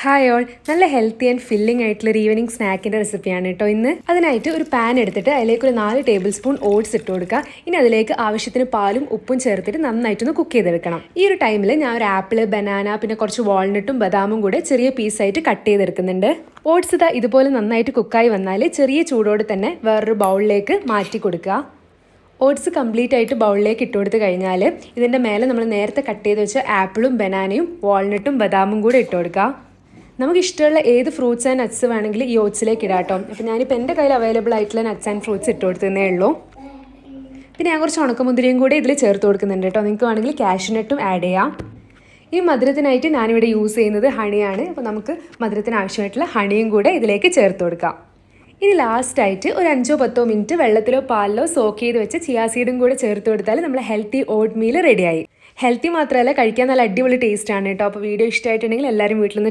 Hi all, നല്ല healthy and filling ആയിട്ടുള്ള ഒരു ഈവനിങ് സ്നാക്കിൻ്റെ റെസിപ്പിയാണ് കേട്ടോ ഇന്ന്. അതിനായിട്ട് ഒരു പാൻ എടുത്തിട്ട് അതിലേക്ക് ഒരു 4 ടേബിൾ സ്പൂൺ ഓട്സ് ഇട്ട് കൊടുക്കുക. ഇനി അതിലേക്ക് ആവശ്യത്തിന് പാലും ഉപ്പും ചേർത്തിട്ട് നന്നായിട്ടൊന്ന് കുക്ക് ചെയ്തെടുക്കണം. ഈ ഒരു ടൈമിൽ ഞാൻ ഒരു ആപ്പിള്, ബനാന, പിന്നെ കുറച്ച് വാൾനട്ടും ബദാമും കൂടെ ചെറിയ പീസായിട്ട് കട്ട് ചെയ്തെടുക്കുന്നുണ്ട്. ഓട്സ് ഇതുപോലെ നന്നായിട്ട് കുക്കായി വന്നാൽ ചെറിയ ചൂടോടെ തന്നെ വേറൊരു ബൗളിലേക്ക് മാറ്റി കൊടുക്കുക. ഓട്സ് കംപ്ലീറ്റ് ആയിട്ട് ബൗളിലേക്ക് ഇട്ട് കൊടുത്ത് കഴിഞ്ഞാൽ ഇതിൻ്റെ മേലെ നമ്മൾ നേരത്തെ കട്ട് ചെയ്ത് വെച്ച ആപ്പിളും ബനാനയും വാൾനട്ടും ബദാമും കൂടെ ഇട്ട് കൊടുക്കുക. നമുക്ക് ഇഷ്ടമുള്ള ഏത് ഫ്രൂട്ട്സ് ആൻഡ് നട്ട്സ് വേണമെങ്കിൽ ഈ ഓട്സിലേക്ക് ഇടാം കേട്ടോ. അപ്പോൾ ഞാനിപ്പോൾ എൻ്റെ കയ്യിൽ അവൈലബിൾ ആയിട്ടുള്ള നട്ട്സ് ആൻഡ് ഫ്രൂട്ട്സ് ഇട്ട് കൊടുത്തതേ ഉള്ളൂ. പിന്നെ ഞാൻ കുറച്ച് ഉണക്കമുന്തിരിയും കൂടി ഇതിൽ ചേർത്ത് കൊടുക്കുന്നുണ്ട് കേട്ടോ. നിങ്ങൾക്ക് വേണമെങ്കിൽ കാഷ്യൂനട്ടും ആഡ് ചെയ്യാം. ഈ മധുരത്തിനായിട്ട് ഞാനിവിടെ യൂസ് ചെയ്യുന്നത് ഹണിയാണ്. അപ്പോൾ നമുക്ക് മധുരത്തിന് ആവശ്യമായിട്ടുള്ള ഹണിയും കൂടെ ഇതിലേക്ക് ചേർത്ത് കൊടുക്കാം. ഇനി ലാസ്റ്റായിട്ട് ഒരു 5-10 മിനിറ്റ് വെള്ളത്തിലോ പാലിലോ സോക്ക് ചെയ്ത് വെച്ച് ചിയാ സീഡും കൂടെ ചേർത്ത് കൊടുത്താൽ നമ്മുടെ ഹെൽത്തി ഓട്ട് മീൽ റെഡിയായി. ഹെൽത്തി മാത്രമല്ല, കഴിക്കാൻ നല്ല അടിപൊളി ടേസ്റ്റ് ആണ് കേട്ടോ. അപ്പോൾ വീഡിയോ ഇഷ്ടമായിട്ടുണ്ടെങ്കിൽ എല്ലാവരും വീട്ടിൽ